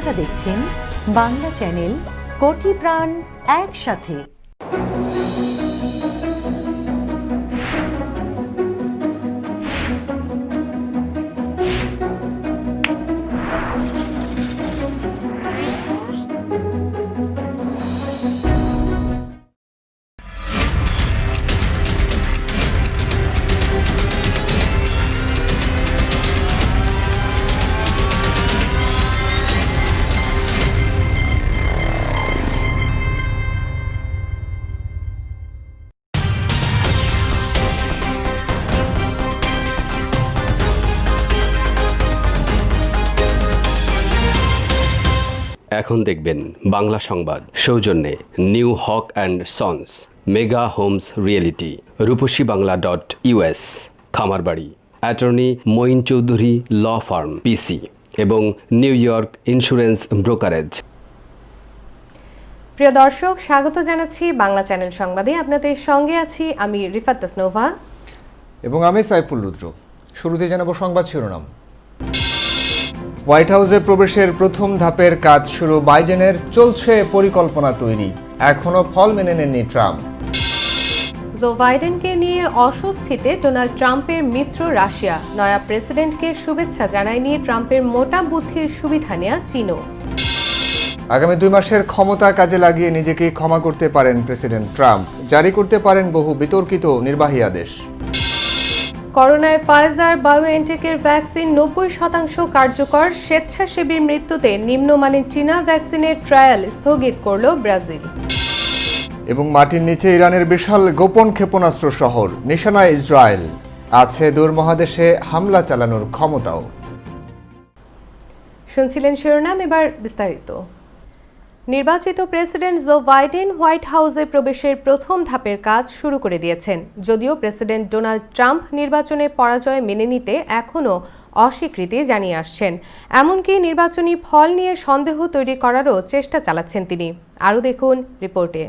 আপনারা দেখছেন বাংলা চ্যানেল কোটি প্রাণ একসাথে। এখন দেখবেন বাংলা সংবাদ সৌজন্যে new Haque and sons, mega homes reality, Rupashi Bangla .us, Khamarbari, attorney Moin Chowdhury law firm PC এবং নিউ ইয়র্ক ইন্স্যুরেন্স ব্রোকারেজ। প্রিয় দর্শক, স্বাগত জানাচ্ছি বাংলা চ্যানেল সংবাদে। আপনাদের সঙ্গে আছি আমি রিফাত তাসনোভা এবং আমি সাইফুল রুদ্র। শুরুতে জানাবো সংবাদ শিরোনাম। হোয়াইট হাউসে প্রবেশের প্রথম ধাপের কাজ শুরু বাইডেনের, চলছে পরিকল্পনা তৈরি, এখনো ফল মেনে নেননি ট্রাম্প। জো বাইডেনকে নিয়ে অস্বস্তিতে ডোনাল্ড ট্রাম্পের মিত্র রাশিয়া, নয়া প্রেসিডেন্টকে শুভেচ্ছা জানায়নি ট্রাম্পের মোটা বুদ্ধির সুবিধা নেয়া চীনও। আগামী 2 মাসের ক্ষমতা কাজে লাগিয়ে নিজেকে ক্ষমা করতে পারেন প্রেসিডেন্ট ট্রাম্প, জারি করতে পারেন বহু বিতর্কিত নির্বাহী আদেশ। করোনায় ফাইজার বায়োএনটেকের ভ্যাকসিন 90% কার্যকর, স্বেচ্ছাসেবীর মৃত্যুতে নিম্নমানের চীনা ভ্যাকসিনের ট্রায়াল স্থগিত করল ব্রাজিল। এবং মাটির নিচে ইরানের বিশাল গোপন ক্ষেপণাস্ত্র শহর, নিশানায় ইসরায়েল, আছে দূর মহাদেশে হামলা চালানোর ক্ষমতাও। শুনছিলেন শিরোনাম, এবার বিস্তারিত। নির্বাচিত প্রেসিডেন্ট জো বাইডেন হোয়াইট হাউসে প্রবেশের প্রথম ধাপের কাজ শুরু করে দিয়েছেন। যদিও প্রেসিডেন্ট ডোনাল্ড ট্রাম্প নির্বাচনে পরাজয় মেনে নিতে এখনও অস্বীকৃতি জানিয়ে আসছেন, এমনকি নির্বাচনী ফল নিয়ে সন্দেহ তৈরি করারও চেষ্টা চালাচ্ছেন তিনি। আরও দেখুন রিপোর্টে।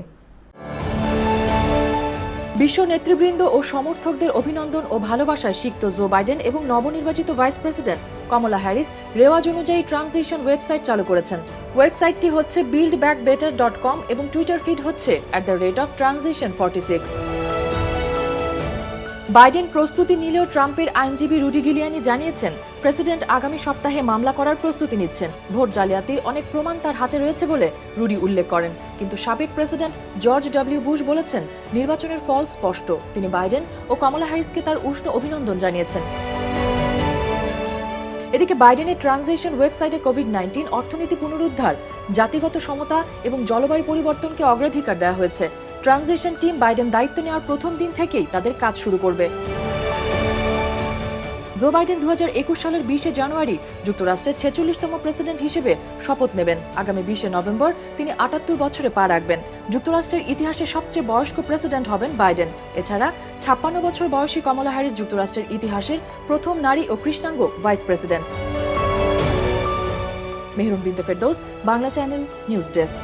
বিশ্ব নেতৃবৃন্দ ও সমর্থকদের অভিনন্দন ও ভালোবাসায় সিক্ত জো বাইডেন এবং নবনির্বাচিত ভাইস প্রেসিডেন্ট কমলা হ্যারিস রেওয়াজ অনুযায়ী ট্রানজিশন ওয়েবসাইট চালু করেছেন। ওয়েবসাইটটি হচ্ছে buildbackbetter.com এবং টুইটার ফিড হচ্ছে @transition46। বাইডেন প্রস্তুতি নিলেও ট্রাম্পের আইনজীবী রুডি গিলিয়ানি জানিয়েছেন প্রেসিডেন্ট আগামী সপ্তাহে মামলা করার প্রস্তুতি নিচ্ছেন। ভোট জালিয়াতির অনেক প্রমাণ তার হাতে রয়েছে বলে রুডি উল্লেখ করেন, কিন্তু সাবেক প্রেসিডেন্ট জর্জ ডব্লিউ বুশ বলেছেন নির্বাচনের ফল স্পষ্ট। তিনি বাইডেন ও কমলা হ্যারিসকে তার উষ্ণ অভিনন্দন জানিয়েছেন। এদিকে বাইডেনের ট্রানজিশন ওয়েবসাইটে কোভিড-19, অর্থনীতি পুনরুদ্ধার, জাতিগত সমতা এবং জলবায়ু পরিবর্তনকে অগ্রাধিকার দেওয়া হয়েছে। ট্রানজিশন টিম বাইডেন দায়িত্ব নেওয়ার প্রথম দিন থেকেই তাদের কাজ শুরু করবে। জো বাইডেন 2021 সালের 20 জানুয়ারি যুক্তরাষ্ট্রের 46তম প্রেসিডেন্ট হিসেবে শপথ নেবেন। আগামী 20 নভেম্বর তিনি 78 বছরে পা রাখবেন। যুক্তরাষ্ট্রের ইতিহাসে সবচেয়ে বয়স্ক প্রেসিডেন্ট হবেন বাইডেন। এছাড়া 56 বছর বয়সী কমলা হ্যারিস যুক্তরাষ্ট্রের ইতিহাসের প্রথম নারী ও কৃষ্ণাঙ্গ vice president. Mehrun Binte Ferdous, Bangla channel, news desk.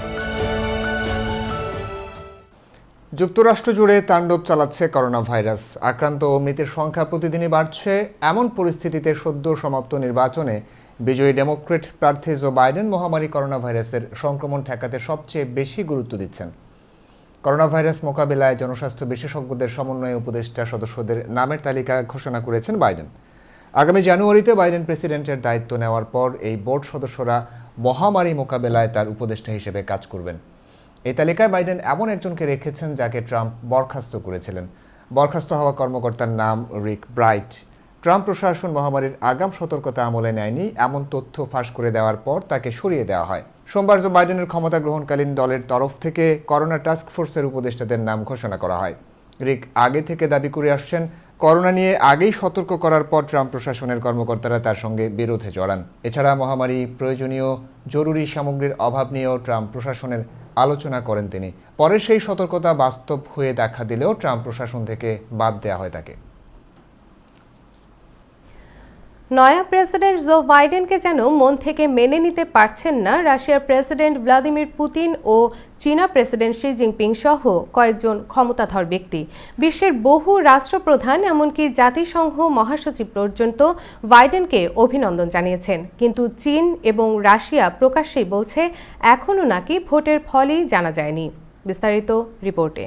যুক্তরাষ্ট্র জুড়ে তাণ্ডব চালাচ্ছে করোনা ভাইরাস। আক্রান্ত ও মৃতের সংখ্যা প্রতিদিনই বাড়ছে। এমন পরিস্থিতিতে সদ্য সমাপ্ত নির্বাচনে বিজয়ী ডেমোক্রেট প্রার্থী জো বাইডেন মহামারী করোনা ভাইরাসের সংক্রমণ ঠেকাতে সবচেয়ে বেশি গুরুত্ব দিচ্ছেন। করোনা ভাইরাস মোকাবিলায় জনস্বাস্থ্য বিশেষজ্ঞদের সমন্বয় উপদেষ্টা সদস্যদের নামের তালিকা ঘোষণা করেছেন বাইডেন। আগামী জানুয়ারিতে বাইডেন প্রেসিডেন্টের দায়িত্ব নেওয়ার পর এই বোর্ড সদস্যরা মহামারী মোকাবেলায় তার উপদেষ্টা হিসেবে কাজ করবেন। এই তালিকায় বাইডেন এমন একজনকে রেখেছেন যাকে ট্রাম্প বরখাস্ত করেছিলেন। বরখাস্ত হওয়া কর্মকর্তার নাম রিক ব্রাইট। ট্রাম্প প্রশাসন মহামারীর আগাম সতর্কতা আমলে নেয়নি এমন তথ্য ফাঁস করে দেওয়ার পর তাকে সরিয়ে দেওয়া হয়। সোমবার জো বাইডেনের ক্ষমতা গ্রহণকালীন দলের তরফ থেকে করোনা টাস্ক ফোর্সের উপদেষ্টাদের নাম ঘোষণা করা হয়। রিক আগে থেকে দাবি করে আসছেন করোনা নিয়ে আগেই সতর্ক করার পর ট্রাম্প প্রশাসনের কর্মকর্তারা তার সঙ্গে বিরোধে জড়ান। এছাড়া মহামারী প্রয়োজনীয় জরুরি সামগ্রীর অভাব নিয়েও ট্রাম্প প্রশাসনের আলোচনা করেন তিনি। পরে সেই সতর্কতা বাস্তব হয়ে দেখা দিলেও ট্রাম্প প্রশাসন থেকে বাদ দেওয়া হয় তাকে। নয়া প্রেসিডেন্ট জো বাইডেনকে যেন মন থেকে মেনে নিতে পারছেন না রাশিয়ার প্রেসিডেন্ট ভ্লাদিমির পুতিন ও চীনা প্রেসিডেন্ট শি জিনপিং সহ কয়েকজন ক্ষমতাধর ব্যক্তি। বিশ্বের বহু রাষ্ট্রপ্রধান এমনকি জাতিসংঘ মহাসচিব পর্যন্ত বাইডেনকে অভিনন্দন জানিয়েছেন, কিন্তু চীন এবং রাশিয়া প্রকাশ্যেই বলছে এখনও নাকি ভোটের ফলই জানা যায়নি। বিস্তারিত রিপোর্টে।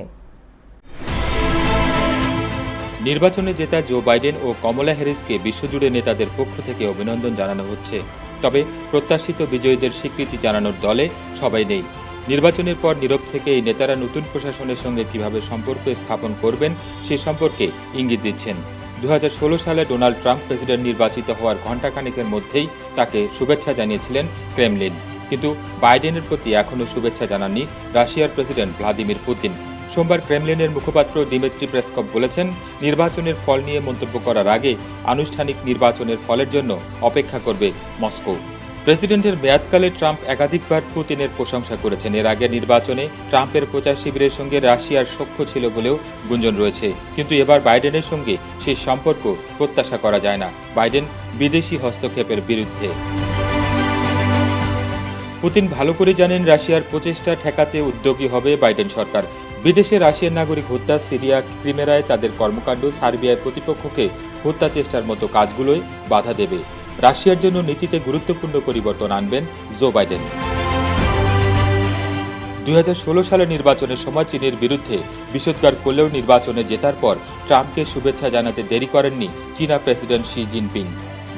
নির্বাচনে জেতা জো বাইডেন ও কমলা হ্যারিসকে বিশ্বজুড়ে নেতাদের পক্ষ থেকে অভিনন্দন জানানো হচ্ছে, তবে প্রত্যাশিত বিজয়ীদের স্বীকৃতি জানানোর দলে সবাই নেই। নির্বাচনের পর নীরব থেকে এই নেতারা নতুন প্রশাসনের সঙ্গে কিভাবে সম্পর্ক স্থাপন করবেন সে সম্পর্কে ইঙ্গিত দিচ্ছেন। 2016 সালে ডোনাল্ড ট্রাম্প প্রেসিডেন্ট নির্বাচিত হওয়ার ঘণ্টাখানেকের মধ্যেই তাকে শুভেচ্ছা জানিয়েছিলেন ক্রেমলিন, কিন্তু বাইডেনের প্রতি এখনও শুভেচ্ছা জানাননি রাশিয়ার প্রেসিডেন্ট ভ্লাদিমির পুতিন। সোমবার ক্রেমলিনের মুখপাত্র দিমিত্রি পেসকভ বলেছেন, নির্বাচনের ফল নিয়ে মন্তব্য করার আগে আনুষ্ঠানিক নির্বাচনের ফলের জন্য অপেক্ষা করবে মস্কো। প্রেসিডেন্টের মেয়াদকালে ট্রাম্প একাধিকবার পুতিনের প্রশংসা করেছেন। এর আগে নির্বাচনে ট্রাম্পের প্রচার শিবিরের সঙ্গে রাশিয়ার সখ্য ছিল বলেও গুঞ্জন রয়েছে, কিন্তু এবার বাইডেনের সঙ্গে সেই সম্পর্ক প্রত্যাশা করা যায় না। বাইডেন বিদেশি হস্তক্ষেপের বিরুদ্ধে। পুতিন ভালো করে জানেন রাশিয়ার প্রচেষ্টা ঠেকাতে উদ্যোগী হবে বাইডেন সরকার। বিদেশে রাশিয়ার নাগরিক হত্যা, সিরিয়া, ক্রিমিয়ায় তাদের কর্মকাণ্ড, সার্বিয়ায় প্রতিপক্ষকে হত্যা চেষ্টার মতো কাজগুলোই বাধা দেবে। রাশিয়ার জন্য নীতিতে গুরুত্বপূর্ণ পরিবর্তন আনবেন জো বাইডেন। 2016 সালের নির্বাচনের সময় চীনের বিরুদ্ধে বিষোদ্গার করলেও নির্বাচনে জেতার পর ট্রাম্পকে শুভেচ্ছা জানাতে দেরি করেননি চীনা প্রেসিডেন্ট শি জিনপিং।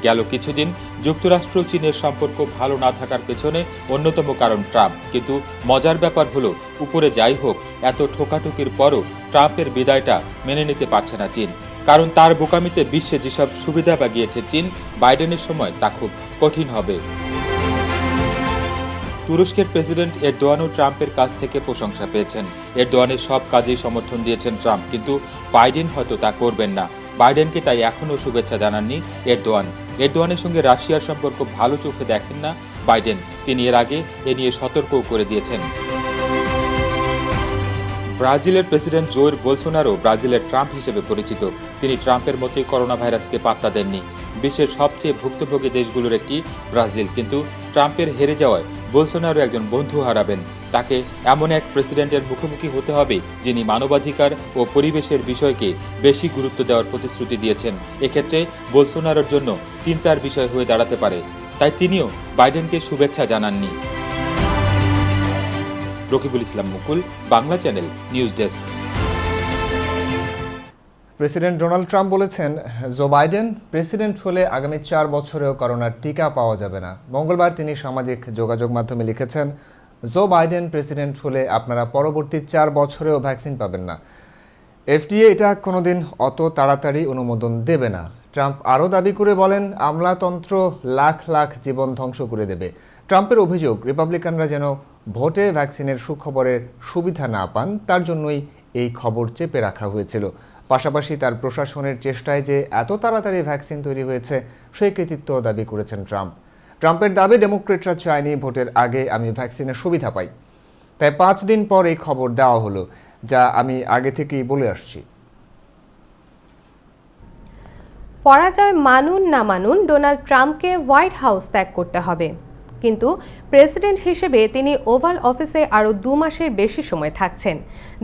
গেল কিছুদিন যুক্তরাষ্ট্র চীনের সম্পর্ক ভালো না থাকার পেছনে অন্যতম কারণ ট্রাম্প, কিন্তু মজার ব্যাপার হলো উপরে যাই হোক এত ঠোকাঠুকির পরও ট্রাম্পের বিদায়টা মেনে নিতে পারছে না চীন, কারণ তার বোকামিতে বিশ্বে যেসব সুবিধা বাগিয়েছে চীন, বাইডেনের সময় তা খুব কঠিন হবে। তুরস্কের প্রেসিডেন্ট এরদোয়ানও ট্রাম্পের কাছ থেকে প্রশংসা পেয়েছেন। এরদোয়ানের সব কাজেই সমর্থন দিয়েছেন ট্রাম্প, কিন্তু বাইডেন হয়তো তা করবেন না। বাইডেনকে তাই এখনও শুভেচ্ছা জানাননি এরদোয়ান। এরদোয়ানের সঙ্গে রাশিয়ার সম্পর্ক ভালো চোখে দেখেন না বাইডেন। তিনি এর আগে এ নিয়ে সতর্কও করে দিয়েছেন। ব্রাজিলের প্রেসিডেন্ট জোয়ের বোলসোনারো ব্রাজিলের ট্রাম্প হিসেবে পরিচিত। তিনি ট্রাম্পের মতোই করোনা ভাইরাসকে পাত্তা দেননি। বিশ্বের সবচেয়ে ভুক্তভোগী দেশগুলোর একটি ব্রাজিল, কিন্তু ট্রাম্পের হেরে যাওয়ায় বোলসোনারো একজন বন্ধু হারাবেন। তাকে এমন এক প্রেসিডেন্টের মুখোমুখি হতে হবে যিনি মানবাধিকার ও পরিবেশের বিষয়কে বেশি গুরুত্ব দেওয়ার প্রতিশ্রুতি দিয়েছেন। এক্ষেত্রে বোলসোনারোর জন্য চিন্তার বিষয় হয়ে দাঁড়াতে পারে, তাই তিনিও বাইডেনকে শুভেচ্ছা জানাননি। Rakibul Islam Mukul, Bangla channel, news desk. President Donald Trump বলেছেন, জো বাইডেন প্রেসিডেন্ট হলে আগামী 4 বছরেও করোনার টিকা পাওয়া যাবে না। মঙ্গলবার তিনি সামাজিক যোগাযোগ মাধ্যমে লিখেছেন, জো বাইডেন প্রেসিডেন্ট হলে আপনারা পরবর্তী 4 বছরেও ভ্যাকসিন পাবেন না। FDA এটা কোনোদিন অত তাড়াতাড়ি অনুমোদন দেবে না। ট্রাম্প আরও দাবি করে বলেন, আমলাতন্ত্র লাখ লাখ জীবন ধ্বংস করে দেবে। ট্রাম্পের অভিযোগ, রিপাবলিকানরা যেন ভোটে ভ্যাকসিনের সুখবরের সুবিধা না পান, তার জন্যই এই খবর চেপে রাখা হয়েছিল। পাশাপাশি তার প্রশাসনের চেষ্টায় যে এত তাড়াতাড়ি ভ্যাকসিন তৈরি হয়েছে সেই কৃতিত্ব দাবি করেছেন ট্রাম্প। ট্রাম্পের দাবি, ডেমোক্রেটরা চায়নি ভোটের আগে আমি ভ্যাকসিনের সুবিধা পাই, তাই 5 দিন পর এই খবর দেওয়া হলো, যা আমি আগে থেকেই বলে আসছি। পরাজয় মানুন না মানুন, ডোনাল্ড ট্রাম্পকে হোয়াইট হাউস ত্যাগ করতে হবে, কিন্তু প্রেসিডেন্ট হিসেবে তিনি ওভাল অফিসে আরও 2 মাসের বেশি সময় থাকছেন,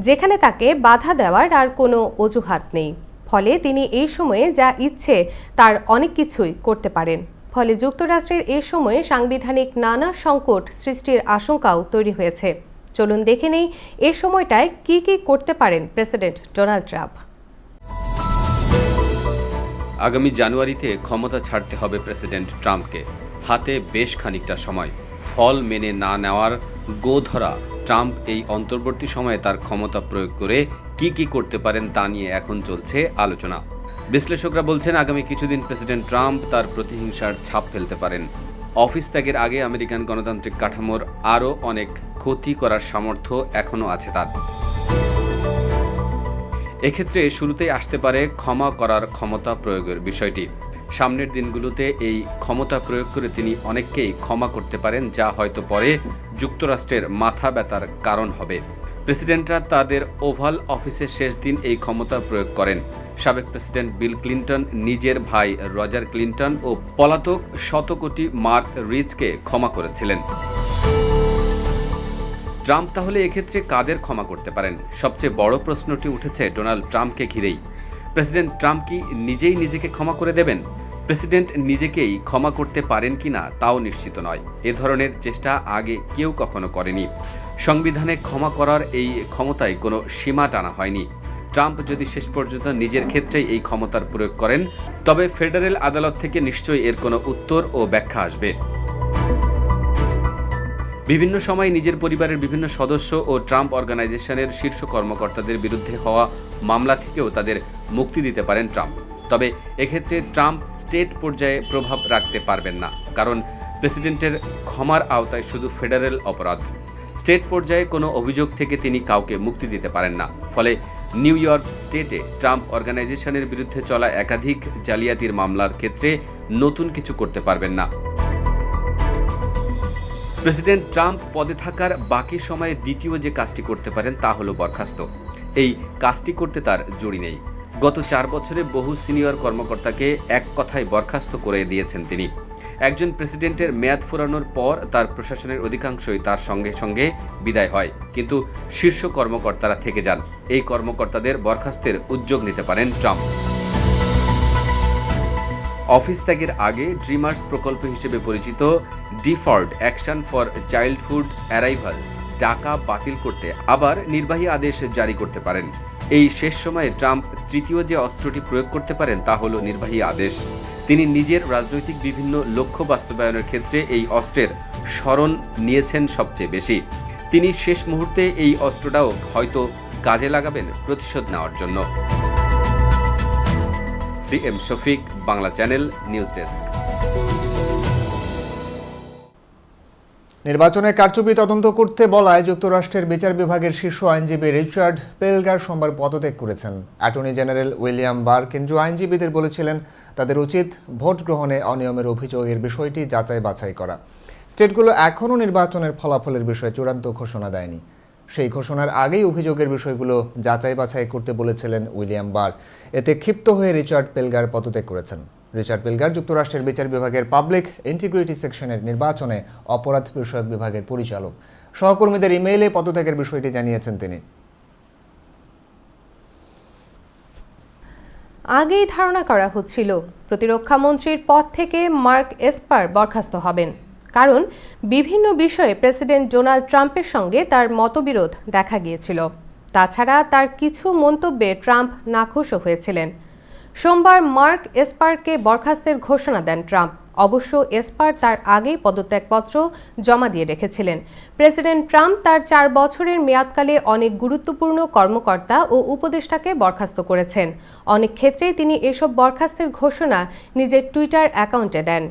যেখানে তাকে বাধা দেওয়ার আর কোনো অজুহাত নেই। ফলে তিনি এই সময়ে যা ইচ্ছে তার অনেক কিছুই করতে পারেন। ফলে যুক্তরাষ্ট্রের এই সময়ে সাংবিধানিক নানা সংকট সৃষ্টির আশঙ্কাও তৈরি হয়েছে। চলুন দেখে নেই এই সময়টায় কি কি করতে পারেন প্রেসিডেন্ট ডোনাল্ড ট্রাম্প। আগামী জানুয়ারিতে ক্ষমতা ছাড়তে হবে প্রেসিডেন্ট ট্রাম্পকে। হাতে বেশ খানিকটা সময়। ফল মেনে না নেওয়ার গোধরা ট্রাম্প এই অন্তর্বর্তী সময়ে তার ক্ষমতা প্রয়োগ করে কি কি করতে পারেন তা নিয়ে এখন চলছে আলোচনা। বিশ্লেষকরা বলছেন, আগামী কিছুদিন প্রেসিডেন্ট ট্রাম্প তার প্রতিহিংসার ছাপ ফেলতে পারেন। অফিস ত্যাগের আগে আমেরিকান গণতান্ত্রিক কাঠামোর আরও অনেক ক্ষতি করার সামর্থ্য এখনও আছে তার। এক্ষেত্রে শুরুতেই আসতে পারে ক্ষমা করার ক্ষমতা প্রয়োগের বিষয়টি। সামনের দিনগুলোতে এই ক্ষমতা প্রয়োগ করে তিনি অনেককেই ক্ষমা করতে পারেন, যা হয়তো পরে যুক্তরাষ্ট্রের মাথা ব্যথার কারণ হবে। প্রেসিডেন্টরা তাদের ওভাল অফিসের শেষ দিন এই ক্ষমতা প্রয়োগ করেন। সাবেক প্রেসিডেন্ট বিল ক্লিন্টন নিজের ভাই রজার ক্লিন্টন ও পলাতক শতকোটি মার্ক রিচকে ক্ষমা করেছিলেন। ট্রাম্প তাহলে এক্ষেত্রে কাদের ক্ষমা করতে পারেন? সবচেয়ে বড় প্রশ্নটি উঠেছে ডোনাল্ড ট্রাম্পকে ঘিরেই। প্রেসিডেন্ট ট্রাম্প কি নিজেই নিজেকে ক্ষমা করে দেবেন? প্রেসিডেন্ট নিজেকেই ক্ষমা করতে পারেন কিনা তাও নিশ্চিত নয়। এ ধরনের চেষ্টা আগে কেউ কখনো করেনি। সংবিধানে ক্ষমা করার এই ক্ষমতায় কোনো সীমা টানা হয়নি। ট্রাম্প যদি শেষ পর্যন্ত নিজের ক্ষেত্রেই এই ক্ষমতার প্রয়োগ করেন, তবে ফেডারেল আদালত থেকে নিশ্চয়ই এর কোনো উত্তর ও ব্যাখ্যা আসবে। বিভিন্ন সময় নিজের পরিবারের বিভিন্ন সদস্য ও ট্রাম্প অর্গানাইজেশনের শীর্ষ কর্মকর্তাদের বিরুদ্ধে হওয়া মামলা থেকেও তাদের মুক্তি দিতে পারেন ট্রাম্প। তবে এক্ষেত্রে ট্রাম্প স্টেট পর্যায়ে প্রভাব রাখতে পারবেন না, কারণ প্রেসিডেন্টের ক্ষমার আওতায় শুধু ফেডারেল অপরাধ। স্টেট পর্যায়ে কোনো অভিযোগ থেকে তিনি কাউকে মুক্তি দিতে পারেন না। ফলে নিউ ইয়র্ক স্টেটে ট্রাম্প অর্গানাইজেশনের বিরুদ্ধে চলা একাধিক জালিয়াতির মামলার ক্ষেত্রে নতুন কিছু করতে পারবেন না। প্রেসিডেন্ট ট্রাম্প পদে থাকার বাকি সময়ে দ্বিতীয় যে কাজটি করতে পারেন তা হলো বরখাস্ত। এই কাজটি করতে তার জুড়ি নেই। গত 4 বছরে বহু সিনিয়র কর্মকর্তাকে এক কথায় বরখাস্ত করে দিয়েছেন তিনি। একজন প্রেসিডেন্টের মেয়াদ ফুরানোর পর তার প্রশাসনের অধিকাংশই তার সঙ্গে সঙ্গে বিদায় হয়, কিন্তু শীর্ষ কর্মকর্তারা থেকে যান। এই কর্মকর্তাদের বরখাস্তের উদ্যোগ নিতে পারেন ট্রাম্প। অফিস ত্যাগের আগে ড্রিমার্স প্রকল্প হিসেবে পরিচিত deferred action for childhood arrivals টাকা বাতিল করতে আবার নির্বাহী আদেশ জারি করতে পারেন। এই শেষ সময়ে ট্রাম্প তৃতীয় যে অস্ত্রটি প্রয়োগ করতে পারেন তা হলো নির্বাহী আদেশ। তিনি নিজের রাজনৈতিক বিভিন্ন লক্ষ্য বাস্তবায়নের ক্ষেত্রে এই অস্ত্রের শরণ নিয়েছেন সবচেয়ে বেশি। তিনি শেষ মুহূর্তে এই অস্ত্রটাও হয়তো কাজে লাগাবেন প্রতিশোধ নেওয়ার জন্য। CM Shafiq, Bangla channel, news desk. নির্বাচনে কারচুপি তদন্ত করতে বলায় যুক্তরাষ্ট্রের বিচার বিভাগের শীর্ষ আইনজীবী রিচার্ড পেলগার সোমবার পদত্যাগ করেছেন। অ্যাটর্নি জেনারেল উইলিয়াম বার কেন্দ্রীয় আইনজীবীদের বলেছিলেন তাদের উচিত ভোট গ্রহণে অনিয়মের অভিযোগের বিষয়টি যাচাই বাছাই করা। স্টেটগুলো এখনও নির্বাচনের ফলাফলের বিষয়ে চূড়ান্ত ঘোষণা দেয়নি। সেই ঘোষণার আগেই অভিযোগের বিষয়গুলো যাচাই বাছাই করতে বলেছিলেন উইলিয়াম বার। এতে ক্ষিপ্ত হয়ে রিচার্ড পেলগার পদত্যাগ করেছেন। রিচার্ড পেলগার যুক্তরাষ্ট্রের বিচার বিভাগের পাবলিক ইন্টিগ্রিটি সেকশনের নির্বাচনে অপরাধ বিষয়ক বিভাগের পরিচালক। সহকর্মীদের ইমেইলে পদত্যাগের বিষয়টি জানিয়েছেন তিনি। আগেই ধারণা করা হচ্ছিল প্রতিরক্ষা মন্ত্রীর পদ থেকে মার্ক এসপার বরখাস্ত হবেন, কারণ বিভিন্ন বিষয়ে প্রেসিডেন্ট ডোনাল্ড ট্রাম্পের সঙ্গে তার মতবিরোধ দেখা গিয়েছিল। তাছাড়া তার কিছু মন্তব্যে ট্রাম্প নাখোশও হয়েছিলেন। সোমবার মার্ক এসপারকে বরখাস্তের ঘোষণা দেন ট্রাম্প। অবশ্য এসপার তার আগেই পদত্যাগপত্র জমা দিয়ে রেখেছিলেন। প্রেসিডেন্ট ট্রাম্প তার 4 বছরের মেয়াদকালে অনেক গুরুত্বপূর্ণ কর্মকর্তা ও উপদেষ্টাকে বরখাস্ত করেছেন। অনেক ক্ষেত্রেই তিনি এসব বরখাস্তের ঘোষণা নিজের টুইটার অ্যাকাউন্টে দেন।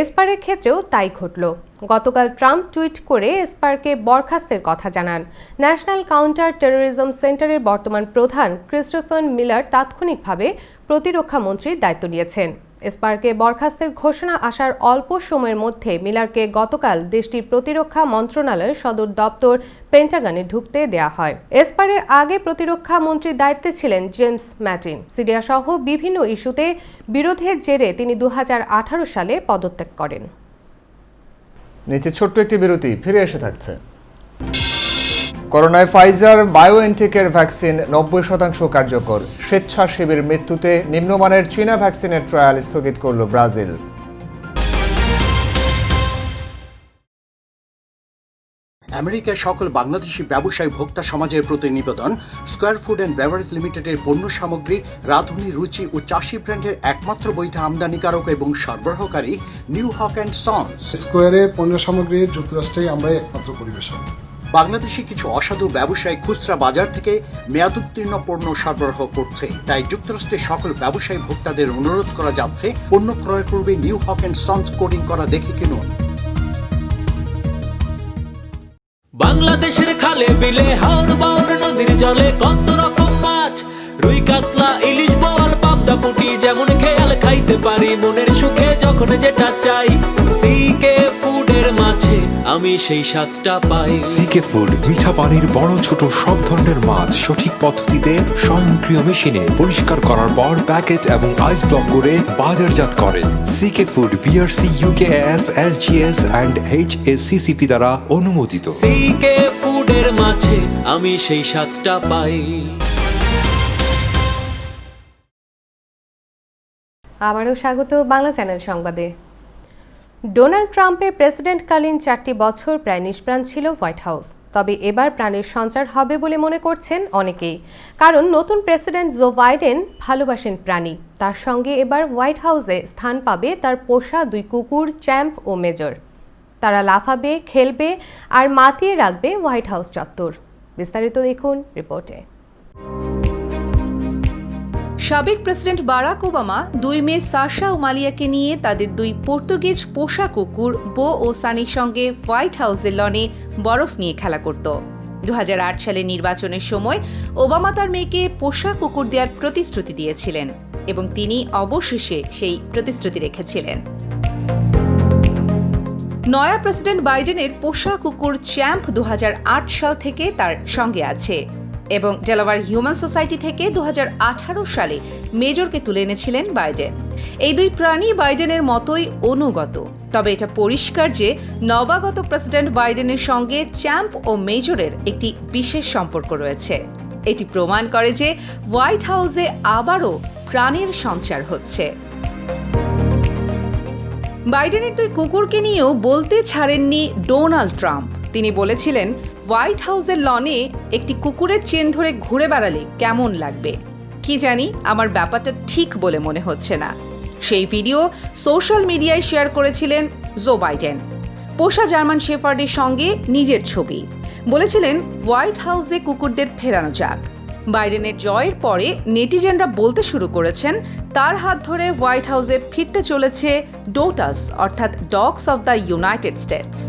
এসপারের ক্ষেত্রেও তাই ঘটল। গতকাল ট্রাম্প টুইট করে এসপারকে বরখাস্তের কথা জানান। ন্যাশনাল কাউন্টার টেরোরিজম সেন্টারের বর্তমান প্রধান ক্রিস্টোফার মিলার তাৎক্ষণিকভাবে প্রতিরক্ষা মন্ত্রীর দায়িত্ব নিয়েছেন। এসপারকে বরখাস্তের ঘোষণা আসার অল্প সময়ের মধ্যে মিলারকে গতকাল দেশটির প্রতিরক্ষা মন্ত্রণালয়ের সদর দপ্তর পেন্টাগনে ঢুকতে দেয়া হয়। এসপারের আগে প্রতিরক্ষা মন্ত্রীর দায়িত্বে ছিলেন জেমস ম্যাটিন। সিরিয়া সহ বিভিন্ন ইস্যুতে বিরোধের জেরে তিনি 2018 সালে পদত্যাগ করেন। নিচে ছোট্ট একটি বিরতি, ফিরে এসে থাকছে। করোনায় ফাইজার বায়োএনটেকের ভ্যাকসিন 90% কার্যকর। স্বেচ্ছাসেবীর মৃত্যুতে নিম্নমানের চীনা ভ্যাকসিনের ট্রায়াল স্থগিত করল ব্রাজিল। আমেরিকার সকল বাংলাদেশি ব্যবসায়ী ভোক্তা সমাজের প্রতি নিবেদন, স্কয়ার ফুড অ্যান্ড বেভারেজ লিমিটেডের পণ্য সামগ্রী রাঁধুনি, রুচি ও চাষি ব্র্যান্ডের একমাত্র বৈধ আমদানিকারক এবং সরবরাহকারী নিউ হক অ্যান্ড সন্স। স্কয়ারের পণ্য সামগ্রী যুক্তরাষ্ট্রেই আমরা একমাত্র পরিবেশক। বাংলাদেশি কিছু অসাধু ব্যবসায়ী খুচরা বাজার থেকে মেয়াদোত্তীর্ণ পণ্য সরবরাহ করছে, তাই যুক্তরাষ্ট্রের সকল ব্যবসায়ী ভোক্তাদের অনুরোধ করা যাচ্ছে পণ্য ক্রয়ের পূর্বে new Haque and sons coding করা দেখে কিনুন। বাংলাদেশের খালে বিলে হাওর বাওর নদীর জলে কত রকম মাছ, রুই কাতলা ইলিশ বোয়াল পাবদা পুঁটি যেমন খেয়াল খাইতে পারি মনের সুখে যখন যেটা চাই। সিকে ফুডের মাছে আমি সেই স্বাদটা পাই। সিকে ফুড মিঠা পানির বড় ছোট সব ধরনের মাছ সঠিক পদ্ধতিতে স্বয়ংক্রিয় মেশিনে পরিষ্কার করার পর প্যাকেট এবং আইস ব্লক করে বাজারজাত করে। সিকে ফুড বিআরসি ইউকেএস এসজিএস এন্ড এইচএসসিসিপি দ্বারা অনুমোদিত। সিকে ফুডের মাছে আমি সেই স্বাদটা পাই। আবারও স্বাগত বাংলা চ্যানেল সংবাদে। ডোনাল্ড ট্রাম্পের প্রেসিডেন্টকালীন 4টি বছর প্রায় নিষ্প্রাণ ছিল হোয়াইট হাউস। তবে এবার প্রাণের সঞ্চার হবে বলে মনে করছেন অনেকেই, কারণ নতুন প্রেসিডেন্ট জো বাইডেন ভালোবাসেন প্রাণী। তার সঙ্গে এবার হোয়াইট হাউসে স্থান পাবে তার পোষা 2 কুকুর চ্যাম্প ও মেজর। তারা লাফাবে, খেলবে আর মাতিয়ে রাখবে হোয়াইট হাউস চত্বর। বিস্তারিত দেখুন রিপোর্টে। সাবেক প্রেসিডেন্ট বারাক ওবামা 2 মেয়ে সাশা ও মালিয়াকে নিয়ে তাদের 2 পর্তুগিজ পোষা কুকুর বো ও সানির সঙ্গে হোয়াইট হাউসের লনে বরফ নিয়ে খেলা করত। 2008 সালে নির্বাচনের সময় ওবামা তার মেয়েকে পোষা কুকুর দেওয়ার প্রতিশ্রুতি দিয়েছিলেন এবং তিনি অবশেষে সেই প্রতিশ্রুতি রেখেছিলেন। নয়া প্রেসিডেন্ট বাইডেনের পোষা কুকুর চ্যাম্প 2008 সাল থেকে তার সঙ্গে আছে এবং ডেলাওয়্যার হিউম্যান সোসাইটি থেকে 2018 সালে মেজরকে তুলে এনেছিলেন বাইডেন। এই 2 প্রাণী বাইডেনের মতোই অনুগত, তবে এটা পরিষ্কার যে নবাগত প্রেসিডেন্ট বাইডেনের সঙ্গে চ্যাম্প ও মেজরের একটি বিশেষ সম্পর্ক রয়েছে। এটি প্রমাণ করে যে হোয়াইট হাউসে আবারও প্রাণের সঞ্চার হচ্ছে। বাইডেনের 2 কুকুরকে নিয়েও বলতে ছাড়েননি ডোনাল্ড ট্রাম্প। তিনি বলেছিলেন, হোয়াইট হাউসের লনে একটি কুকুরের চেন ধরে ঘুরে বেড়ালে কেমন লাগবে। কি জানি, আমার ব্যাপারটা ঠিক বলে মনে হচ্ছে না। সেই ভিডিও সোশ্যাল মিডিয়ায় শেয়ার করেছিলেন জো বাইডেন, পোষা জার্মান শেফার্ডের সঙ্গে নিজের ছবি। বলেছিলেন হোয়াইট হাউসে কুকুরদের ফেরানো যাক। বাইডেনের জয়ের পরে নেটিজেনরা বলতে শুরু করেছেন তার হাত ধরে হোয়াইট হাউসে ফিরতে চলেছে ডোটাস, অর্থাৎ dogs of the United states.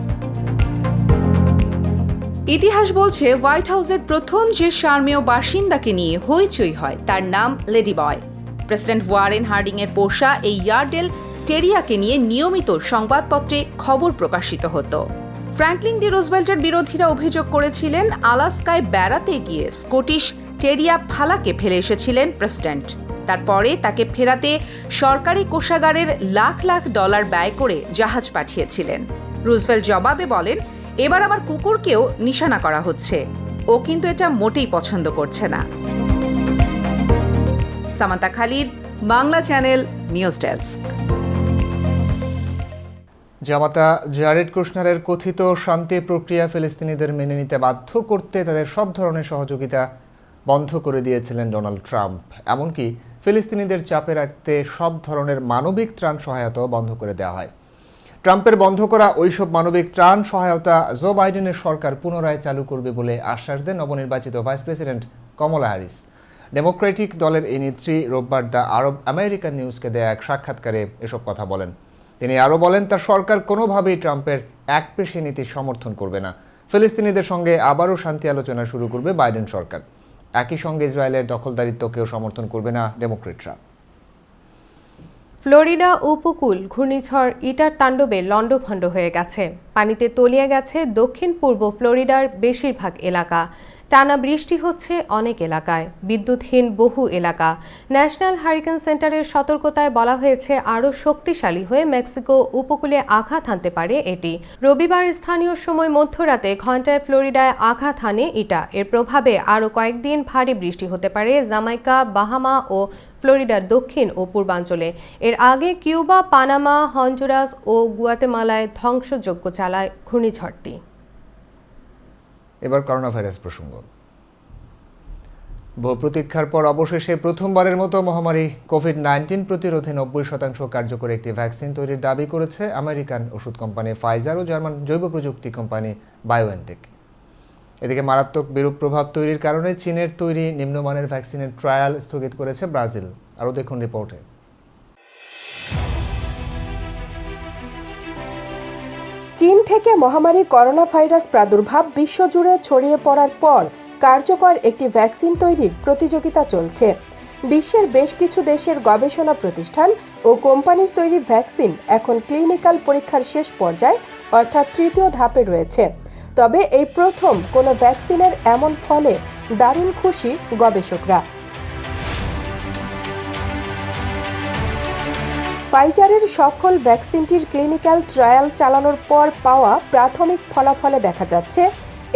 ইতিহাস বলছে হোয়াইট হাউসের প্রথম যে শার্মেয় বাসিন্দাকে নিয়ে হইচই হয় তার নাম লেডি বয়। প্রেসিডেন্ট ওয়ারেন হার্ডিংয়ের পোষা এই ইয়ার্ডেল টেরিয়াকে নিয়ে নিয়মিত সংবাদপত্রে খবর প্রকাশিত হতো। ফ্র্যাঙ্কলিন ডি রুজভেল্টের বিরোধীরা অভিযোগ করেছিলেন আলাস্কায় বেড়াতে গিয়ে স্কটিশ টেরিয়া ফালাকে ফেলে এসেছিলেন প্রেসিডেন্ট। তারপরে তাকে ফেরাতে সরকারি কোষাগারের লাখ লাখ ডলার ব্যয় করে জাহাজ পাঠিয়েছিলেন। রুজভেল্ট জবাবে বলেন, এবার আমার কুকুরকেও নিশানা করা হচ্ছে, ও কিন্তু এটা মোটেই পছন্দ করছে না। Samanta Khalid, Bangla channel, news desk. জামাতা জারেড কুশনারের কথিত শান্তি প্রক্রিয়া ফিলিস্তিনিদের মেনে নিতে বাধ্য করতে তাদের সব ধরনের সহযোগিতা বন্ধ করে দিয়েছিলেন ডোনাল্ড ট্রাম্প। এমনকি ফিলিস্তিনিদের চাপে রাখতে সব ধরনের মানবিক ত্রাণ সহায়তাও বন্ধ করে দেওয়া হয়। ট্রাম্পের বন্ধ করা ওইসব মানবিক ত্রাণ সহায়তা জো বাইডেনের সরকার পুনরায় চালু করবে বলে আশ্বাস দেন নবনির্বাচিত ভাইস প্রেসিডেন্ট কমলা হ্যারিস। ডেমোক্রেটিক দলের এই নেত্রী রোববার দ্য আরব আমেরিকান নিউজকে দেয়া এক সাক্ষাৎকারে এসব কথা বলেন। তিনি আরও বলেন, তার সরকার কোনোভাবেই ট্রাম্পের একপেশে নীতির সমর্থন করবে না। ফিলিস্তিনিদের সঙ্গে আবারও শান্তি আলোচনা শুরু করবে বাইডেন সরকার। একই সঙ্গে ইসরায়েলের দখলদারিত্বকেও সমর্থন করবে না ডেমোক্রেটরা। ফ্লোরিডা উপকূল ঘূর্ণিঝড় ইটার তাণ্ডবে লণ্ডভণ্ড হয়ে গেছে। পানিতে তলিয়ে গেছে দক্ষিণ পূর্ব ফ্লোরিডার বেশিরভাগ এলাকা। টানা বৃষ্টি হচ্ছে অনেক এলাকায়, বিদ্যুৎহীন বহু এলাকা। ন্যাশনাল হারিকেন সেন্টারের সতর্কতায় বলা হয়েছে আরও শক্তিশালী হয়ে মেক্সিকো উপকূলে আঘাত হানতে পারে এটি। রবিবার স্থানীয় সময় মধ্যরাতে ঘণ্টায় ফ্লোরিডায় আঘাত হানে ইটা। এর প্রভাবে আরও কয়েকদিন ভারী বৃষ্টি হতে পারে জামাইকা, বাহামা ও ফ্লোরিডার দক্ষিণ ও পূর্বাঞ্চলে। এর আগে কিউবা, পানামা, হন্ডুরাস ও গুয়াতেমালায় ধ্বংসযজ্ঞ চালায় ঘূর্ণিঝড়টি। এবার করোনা ভাইরাস প্রসঙ্গ। বহু প্রতীক্ষার পর অবশেষে প্রথমবারের মতো মহামারী কোভিড-19 প্রতিরোধে 90% কার্যকর একটি ভ্যাকসিন তৈরির দাবি করেছে আমেরিকান ওষুধ কোম্পানি ফাইজার ও জার্মান জৈব প্রযুক্তি কোম্পানি বায়োএনটেক। এদিকে মারাত্মক বিরূপ প্রভাব তৈরির কারণে চীনের তৈরি নিম্নমানের ভ্যাকসিনের ট্রায়াল স্থগিত করেছে ব্রাজিল। আরও দেখুন রিপোর্টে। চীন থেকে মহামারী করোনা ভাইরাস প্রাদুর্ভাব বিশ্বজুড়ে ছড়িয়ে পড়ার পর কার্যকর একটি ভ্যাকসিন তৈরির প্রতিযোগিতা চলছে। বিশ্বের বেশ কিছু দেশের গবেষণা প্রতিষ্ঠান ও কোম্পানির তৈরি ভ্যাকসিন এখন ক্লিনিক্যাল পরীক্ষার শেষ পর্যায়ে অর্থাৎ তৃতীয় ধাপে রয়েছে। তবে এই প্রথম কোনো ভ্যাকসিনের এমন ফলে দারুণ খুশি গবেষকরা। ফাইজারের সফল ভ্যাকসিনটির ক্লিনিক্যাল ট্রায়াল চালানোর পর পাওয়া প্রাথমিক ফলাফলে দেখা যাচ্ছে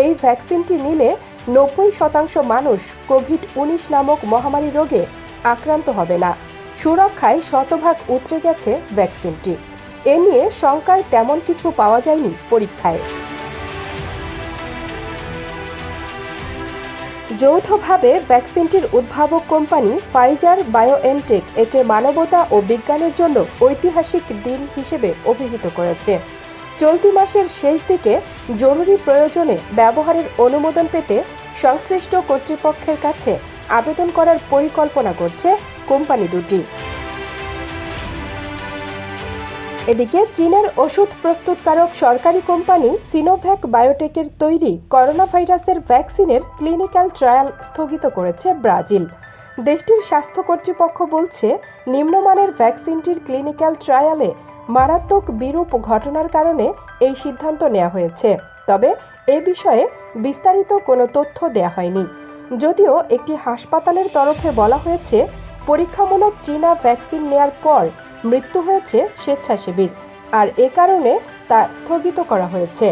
এই ভ্যাকসিনটি নিলে 90% মানুষ কোভিড-19 নামক মহামারী রোগে আক্রান্ত হবে না। সুরক্ষায় শতভাগ উতরে গেছে ভ্যাকসিনটি। এ নিয়ে শঙ্কার তেমন কিছু পাওয়া যায়নি পরীক্ষায়। যৌথভাবে ভ্যাকসিনটির উদ্ভাবক কোম্পানি ফাইজার বায়োএনটেক একে মানবতা ও বিজ্ঞানের জন্য ঐতিহাসিক দিন হিসেবে অভিহিত করেছে। চলতি মাসের শেষ দিকে জরুরি প্রয়োজনে ব্যবহারের অনুমোদন পেতে সংশ্লিষ্ট কর্তৃপক্ষের কাছে আবেদন করার পরিকল্পনা করছে কোম্পানি দুটি। এদিকে চীনের ওষুধ প্রস্তুতকারক সরকারি কোম্পানি সিনোভ্যাক বায়োটেকের তৈরি করোনা ভাইরাসের ভ্যাকসিনের ক্লিনিক্যাল ট্রায়াল স্থগিত করেছে ব্রাজিল। দেশটির স্বাস্থ্য কর্তৃপক্ষ বলছে, নিম্নমানের ভ্যাকসিনটির ক্লিনিক্যাল ট্রায়ালে মারাত্মক বিরূপ ঘটনার কারণে এই সিদ্ধান্ত নেওয়া হয়েছে। তবে এ বিষয়ে বিস্তারিত কোনো তথ্য দেয়া হয়নি। যদিও একটি হাসপাতালের তরফে বলা হয়েছে, পরীক্ষামূলক চীনা ভ্যাকসিন নেয়ার পর মৃত্যু হয়েছে স্বেচ্ছাসেবীর, আর এ কারণে তা স্থগিত করা হয়েছে।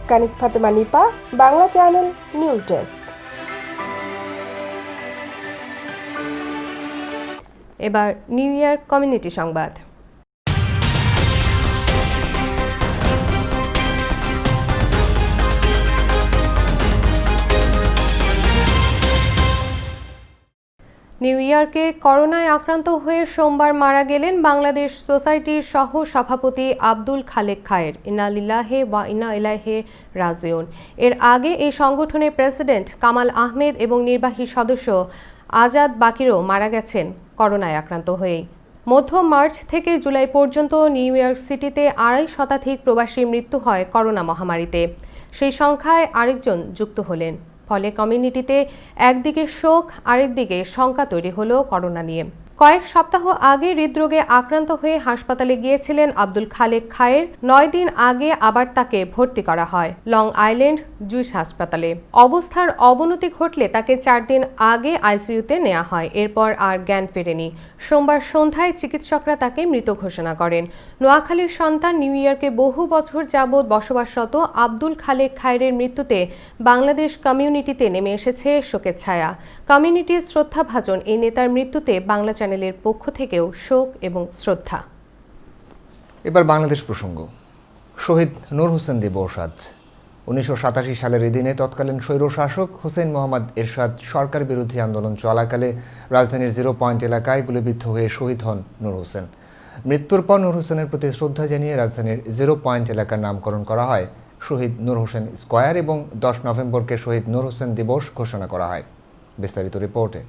Kanis Fatema Nipa, Bangla channel, news desk. এবার নিউ ইয়ার কমিউনিটি সংবাদ। নিউ ইয়র্কে করোনায় আক্রান্ত হয়ে সোমবার মারা গেলেন বাংলাদেশ সোসাইটির সহ সভাপতি আব্দুল খালেক খায়ের। ইন্না লিল্লাহি ওয়া ইন্না ইলাইহি রাজিউন। এর আগে এই সংগঠনের প্রেসিডেন্ট কামাল আহমেদ এবং নির্বাহী সদস্য আজাদ বাকিরও মারা গেছেন করোনায় আক্রান্ত হয়ে। মধ্য মার্চ থেকে জুলাই পর্যন্ত নিউ ইয়র্ক সিটিতে 2.5 শতাধিক প্রবাসীর মৃত্যু হয় করোনা মহামারীতে। সেই সংখ্যায় আরেকজন যুক্ত হলেন। ফলে কমিউনিটিতে একদিকে শোক, আরেকদিকে শঙ্কা তৈরি হলো করোনা নিয়ে। কয়েক সপ্তাহ আগে হৃদরোগে আক্রান্ত হয়ে হাসপাতালে গিয়েছিলেন আব্দুল খালেক খায়ের। 9 দিন আগে আবার তাকে ভর্তি করা হয় লং আইল্যান্ড জুইস হাসপাতালে। অবস্থার অবনতি ঘটলে তাকে 4 দিন আগে আইসিইউতে নেওয়া হয়। এরপর আর জ্ঞান ফেরেনি। সোমবার সন্ধ্যায় চিকিৎসকরা তাকে মৃত ঘোষণা করেন। নোয়াখালীর সন্তান, নিউ ইয়র্কে বহু বছর যাবৎ বসবাসরত আব্দুল খালেক খায়ের মৃত্যুতে বাংলাদেশ কমিউনিটিতে নেমে এসেছে শোকের ছায়া। কমিউনিটির শ্রদ্ধাভাজন এই নেতার মৃত্যুতে বাংলা চ্যানেলের পক্ষ থেকেও শোক এবং শ্রদ্ধা। এবার বাংলাদেশ প্রসঙ্গ। শহীদ নূর হোসেন দিবস আজ। 1987 সালের এই দিনে তৎকালীন স্বৈরশাসক হুসেইন মোহাম্মদ এরশাদ সরকার বিরোধী আন্দোলন চলাকালে রাজধানীর 0 পয়েন্ট এলাকায় গুলিবিদ্ধ হয়ে শহীদ হন নূর হোসেন। মৃত্যুর পর নূর হোসেনের প্রতি শ্রদ্ধা জানিয়ে রাজধানীর 0 পয়েন্ট এলাকার নামকরণ করা হয় শহীদ নূর হোসেন স্কয়ার এবং 10 নভেম্বরকে শহীদ নূর হোসেন দিবস ঘোষণা করা হয়। বিস্তারিত রিপোর্টে।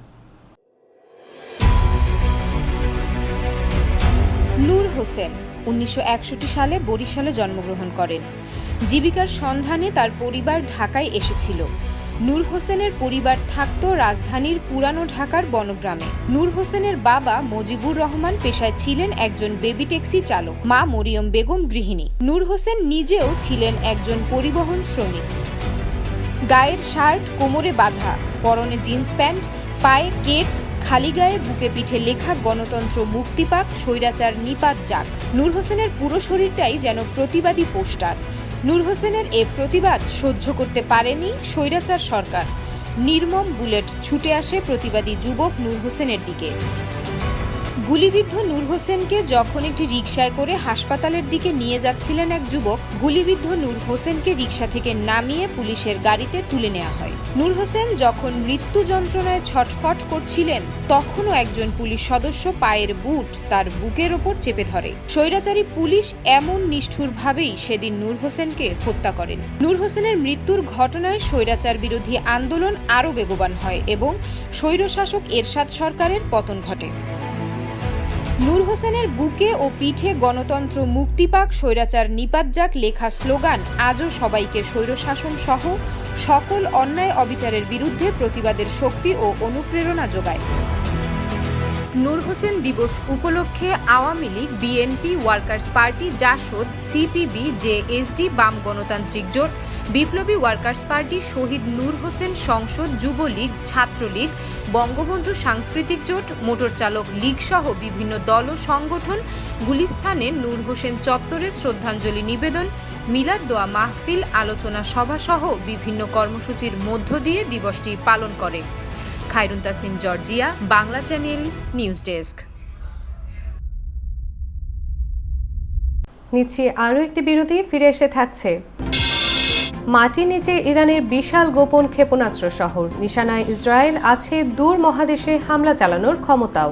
নূর হোসেন 1961 সালে বরিশালে জন্মগ্রহণ করেন। জীবিকার সন্ধানে তার পরিবার ঢাকায় এসেছিল। নূর হোসেনের পরিবার থাকত রাজধানীর পুরানো ঢাকার বনগ্রামে। নূর হোসেনের বাবা মজিবুর রহমান পেশায় ছিলেন একজন বেবি ট্যাক্সি চালক, মা মরিয়ম বেগম গৃহিণী। নূর হোসেন নিজেও ছিলেন একজন পরিবহন শ্রমিক। গায়ের শার্ট কোমরে বাঁধা, পরনে জিন্স প্যান্ট, পায়ে কেটস, খালি গায়ে বুকে পিঠে লেখা গণতন্ত্র মুক্তি পাক, স্বৈরাচার নিপাত যাক। নূর হোসেনের পুরো শরীরটাই যেন প্রতিবাদী পোস্টার। নূর হোসেনের এ প্রতিবাদ সহ্য করতে পারেনি স্বৈরাচার সরকার। নির্মম বুলেট ছুটে আসে প্রতিবাদী যুবক নূর হোসেনের দিকে। গুলিবিদ্ধ নূর হোসেনকে যখন একটি রিকশায় করে হাসপাতালের দিকে নিয়ে যাচ্ছিলেন এক যুবক, গুলিবিদ্ধ নূর হোসেনকে রিকশা থেকে নামিয়ে পুলিশের গাড়িতে তুলে নেওয়া হয়। নূর হোসেন যখন মৃত্যু যন্ত্রণায় ছটফট করছিলেন, তখনও একজন পুলিশ সদস্য পায়ের বুট তার বুকের ওপর চেপে ধরে। স্বৈরাচারী পুলিশ এমন নিষ্ঠুরভাবেই সেদিন নূর হোসেনকে হত্যা করেন। নূর হোসেনের মৃত্যুর ঘটনায় স্বৈরাচার বিরোধী আন্দোলন আরও বেগবান হয় এবং স্বৈরশাসক এরশাদ সরকারের পতন ঘটে। নূর হোসেনের বুকে ও পিঠে গণতন্ত্র মুক্তি পাক, স্বৈরাচার নিপাত যাক লেখা স্লোগান আজও সবাইকে স্বৈরশাসন সহ সকল অন্যায় অবিচারের বিরুদ্ধে প্রতিবাদের শক্তি ও অনুপ্রেরণা যোগায়। নূর হোসেন দিবস উপলক্ষে Awami League, BNP, workers party, JASAD, CPB, JSD, বাম গণতান্ত্রিক জোট, বিপ্লবী ওয়ার্কার্স পার্টি, শহীদ নূর হোসেন সংসদ, যুবলীগ, ছাত্রলীগ, বঙ্গবন্ধু সাংস্কৃতিক জোট, মোটর চালক লীগ সহ বিভিন্ন দল ও সংগঠন গুলিস্তানে নূর হোসেন চত্বরে শ্রদ্ধাঞ্জলি নিবেদন, মিলাদ দোয়া মাহফিল, আলোচনা সভা সহ বিভিন্ন কর্মসূচির মধ্য দিয়ে দিবসটি পালন করে। Khairun Tasnim, Georgia, Bangla channel, news desk. নিচ্ছি আরও একটি বিরতি, ফিরে এসে থাকছে। মাটির নিচে ইরানের বিশাল গোপন ক্ষেপণাস্ত্র শহর, নিশানায় ইসরায়েল, আছে দূর মহাদেশে হামলা চালানোর ক্ষমতাও।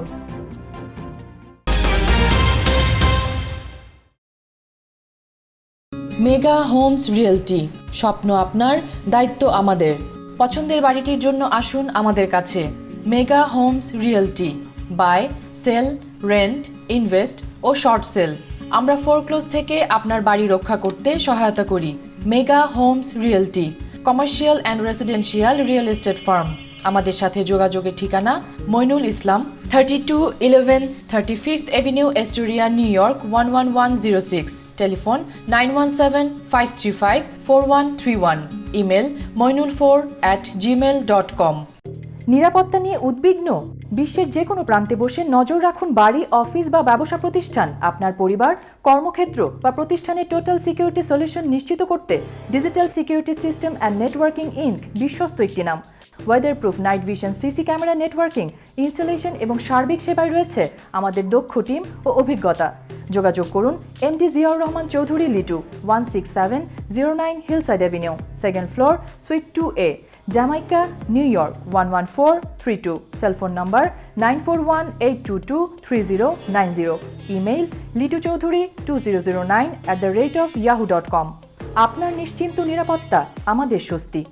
মেগা হোমস রিয়েলটি, স্বপ্ন আপনার, দায়িত্ব আমাদের। পছন্দের বাড়িটির জন্য আসুন আমাদের কাছে। Mega homes realty, buy, sell, rent, invest ও শর্ট সেল। আমরা ফোরক্লোজ থেকে আপনার বাড়ি রক্ষা করতে সহায়তা করি। Mega homes realty, commercial and residential real estate firm. আমাদের সাথে যোগাযোগের ঠিকানা Moinul Islam, 3211 35th Avenue, Astoria, New York 11106। Telephone 9175354131। Email moinul4@gmail.com। নিরাপত্তা নিয়ে উদ্বিগ্ন? বিশ্বের যে কোনো প্রান্তে বসে নজর রাখুন বাড়ি, অফিস বা ব্যবসা প্রতিষ্ঠান। আপনার পরিবার, কর্মক্ষেত্র বা প্রতিষ্ঠানের টোটাল সিকিউরিটি সলিউশন নিশ্চিত করতে digital security system and networking inc বিশ্বস্ত একটি নাম। Weatherproof night vision, CC camera, networking, installation এবং সার্বিক সেবায় রয়েছে আমাদের দক্ষ টিম ও অভিজ্ঞতা। যোগাযোগ করুন MD Ziaur Rahman Chowdhury, Litu, 16709 hillside avenue, second floor, sweet 2A, Jamaica, new York 11432। Cellphone number 9418223090। Email lituchaudhuri2009@yahoo.com। আপনার নিশ্চিন্ত নিরাপত্তা আমাদের স্বস্তি।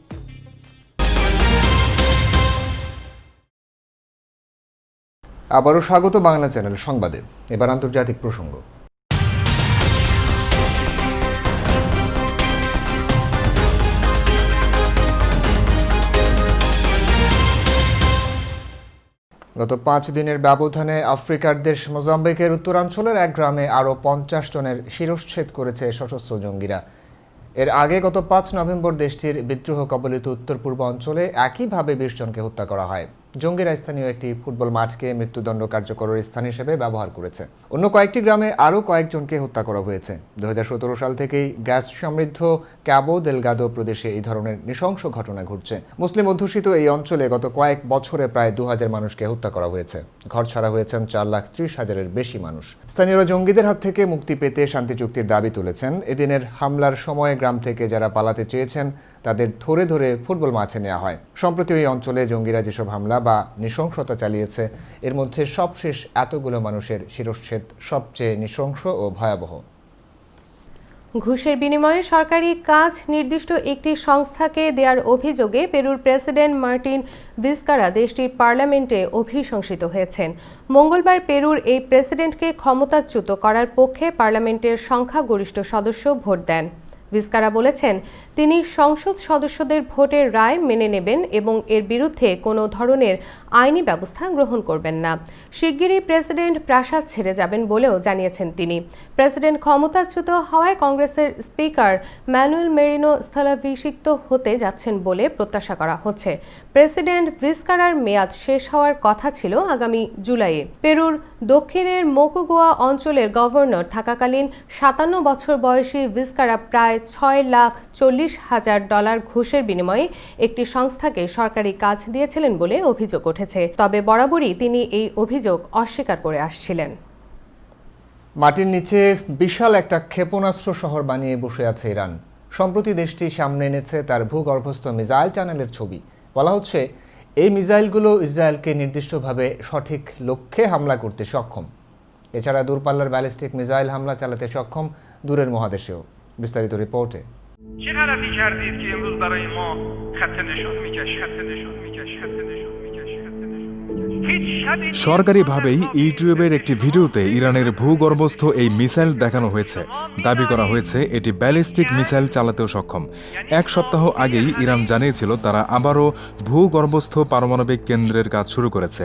আবারও স্বাগত বাংলা চ্যানেল সংবাদে। এবার আন্তর্জাতিক প্রসঙ্গ। গত 5 দিনের ব্যবধানে আফ্রিকার দেশ মোজাম্বিকের উত্তরাঞ্চলের এক গ্রামে আরও 50 জনের শিরশ্ছেদ করেছে সশস্ত্র জঙ্গিরা। এর আগে গত 5 নভেম্বর দেশটির বিদ্রোহ কবলিত উত্তর পূর্ব অঞ্চলে একইভাবে 20 জনকে হত্যা করা হয়। জঙ্গিরা স্থানীয় একটি ফুটবল মাঠকে মৃত্যুদণ্ড কার্যকরের স্থান হিসেবে ব্যবহার করেছে। অন্য কয়েকটি গ্রামে আরও কয়েকজনকে হত্যা করা হয়েছে। 2017 সাল থেকেই গ্যাস সমৃদ্ধ ক্যাবো দেলগাদো প্রদেশে এই ধরনের নৃশংস ঘটনা ঘটছে। মুসলিম অধ্যুষিত এই অঞ্চলে গত কয়েক বছরে প্রায় 2000 মানুষকে হত্যা করা হয়েছে। ঘর ছাড়া হয়েছেন 4,30,000-এর বেশি মানুষ। স্থানীয়রা জঙ্গিদের হাত থেকে মুক্তি পেতে শান্তি চুক্তির দাবি তুলেছেন। এদিনের হামলার সময় গ্রাম থেকে যারা পালাতে চেয়েছেন তাদের ধরে ধরে ফুটবল মাঠে নেওয়া হয়। সম্প্রতি ওই অঞ্চলে জঙ্গিরা যেসব হামলা বা নৃশংসতা চালিয়েছে এর মধ্যে সবশেষ এতগুলো মানুষের শিরশ্ছেদ সবচেয়ে নৃশংস ও ভয়াবহ। ঘুষের বিনিময়ে সরকারি কাজ নির্দিষ্ট একটি সংস্থাকে দেওয়ার অভিযোগে পেরুর প্রেসিডেন্ট মার্টিন ভিজকারা দেশটির পার্লামেন্টে অভিশংসিত হয়েছেন। মঙ্গলবার পেরুর এই প্রেসিডেন্টকে ক্ষমতাচ্যুত করার পক্ষে পার্লামেন্টের সংখ্যাগরিষ্ঠ সদস্য ভোট দেন। ভিজকারা বলেছেন তিনি সংসদ সদস্যদের ভোটের রায় মেনে নেবেন এবং এর বিরুদ্ধে কোনো ধরনের আইনি ব্যবস্থা গ্রহণ করবেন না। শিগগিরই প্রেসিডেন্ট প্রাসাদ ছেড়ে যাবেন বলেও জানিয়েছেন তিনি। প্রেসিডেন্ট ক্ষমতাচ্যুত হওয়ায় কংগ্রেসের স্পিকার ম্যানুয়েল মেরিনো স্থলাভিষিক্ত হতে যাচ্ছেন বলে প্রত্যাশা করা হচ্ছে। প্রেসিডেন্ট ভিজকারার মেয়াদ শেষ হওয়ার কথা ছিল আগামী জুলাইয়ে। পেরুর দক্ষিণের মোকুগুয়া অঞ্চলের গভর্নর থাকাকালীন 57 বছর বয়সী ভিজকারা প্রায় $6,40,000 ঘুষের বিনিময়ে একটি সংস্থাকে সরকারি কাজ দিয়েছিলেন বলে অভিযোগ উঠেছে। তবে বরাবরই তিনি এই অভিযোগ অস্বীকার করে আসছিলেন। মাটির নিচে বিশাল একটা ক্ষেপণাস্ত্র শহর বানিয়ে বসে আছে ইরান। সম্প্রতি দেশটি সামনে এনেছে তার ভূগর্ভস্থ মিসাইল টানেলের ছবি। বলা হচ্ছে এই মিসাইলগুলো ইসরায়েলকে নির্দিষ্টভাবে সঠিক লক্ষ্যে হামলা করতে সক্ষম। এছাড়া দূরপাল্লার ব্যালিস্টিক মিসাইল হামলা চালাতে সক্ষম দূরের মহাদেশেও। বিস্তারিত রিপোর্টে। هیچ সরকারিভাবেই ইউটিউবের একটি ভিডিওতে ইরানের ভূগর্ভস্থ এই মিসাইল দেখানো হয়েছে। দাবি করা হয়েছে এটি ব্যালিস্টিক মিসাইল চালাতেও সক্ষম। এক সপ্তাহ আগেই ইরান জানিয়েছিল তারা আবারও ভূগর্ভস্থ পারমাণবিক কেন্দ্রের কাজ শুরু করেছে।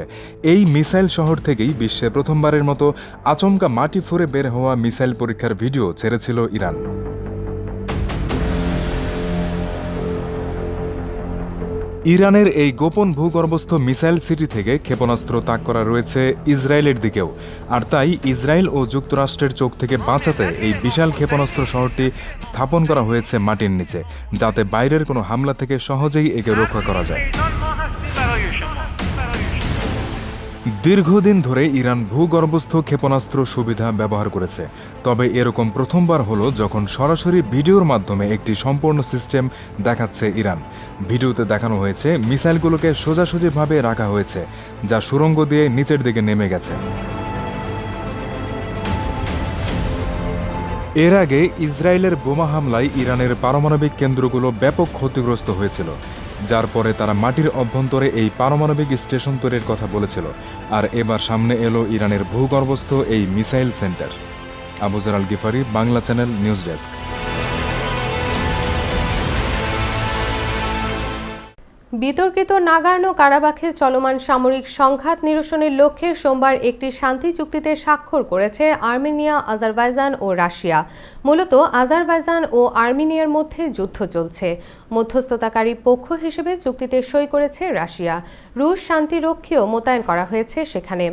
এই মিসাইল শহর থেকেই বিশ্বে প্রথমবারের মতো আচমকা মাটি ফুঁড়ে বের হওয়া মিসাইল পরীক্ষার ভিডিও ছেড়েছিল ইরান। ইরানের এই গোপন ভূগর্ভস্থ মিসাইল সিটি থেকে ক্ষেপণাস্ত্র তাক করা রয়েছে ইসরায়েলের দিকেও। আর তাই ইসরায়েল ও যুক্তরাষ্ট্রের চোখ থেকে বাঁচাতে এই বিশাল ক্ষেপণাস্ত্র শহরটি স্থাপন করা হয়েছে মাটির নিচে, যাতে বাইরের কোনো হামলা থেকে সহজেই একে রক্ষা করা যায়। দীর্ঘদিন ধরে ইরান ভূগর্ভস্থ ক্ষেপণাস্ত্র সুবিধা ব্যবহার করেছে, তবে এরকম প্রথমবার হলো যখন সরাসরি ভিডিওর মাধ্যমে একটি সম্পূর্ণ সিস্টেম দেখাচ্ছে ইরান। ভিডিওতে দেখানো হয়েছে মিসাইলগুলোকে সোজাসুজিভাবে রাখা হয়েছে, যা সুড়ঙ্গ দিয়ে নিচের দিকে নেমে গেছে। এর আগে ইসরায়েলের বোমা হামলায় ইরানের পারমাণবিক কেন্দ্রগুলো ব্যাপক ক্ষতিগ্রস্ত হয়েছিল, যার পরে তারা মাটির অভ্যন্তরে এই পারমাণবিক স্টেশন তৈরির কথা বলেছিল। আর এবার সামনে এলো ইরানের ভূগর্ভস্থ এই missile centre. Abuzar Al Gifari, Bangla channel, news desk. বিতর্কিত নাগোর্নো কারাবাখে চলমান সামরিক সংঘাত নিরসনের লক্ষ্যে সোমবার একটি শান্তি চুক্তিতে স্বাক্ষর করেছে আর্মেনিয়া, আজারবাইজান ও রাশিয়া। মূলত আজারবাইজান ও আর্মেনিয়ার মধ্যে যুদ্ধ চলছে। মধ্যস্থতাকারী পক্ষ হিসেবে চুক্তিতে সই করেছে রাশিয়া। রুশ শান্তিরক্ষীও মোতায়েন করা হয়েছে সেখানে।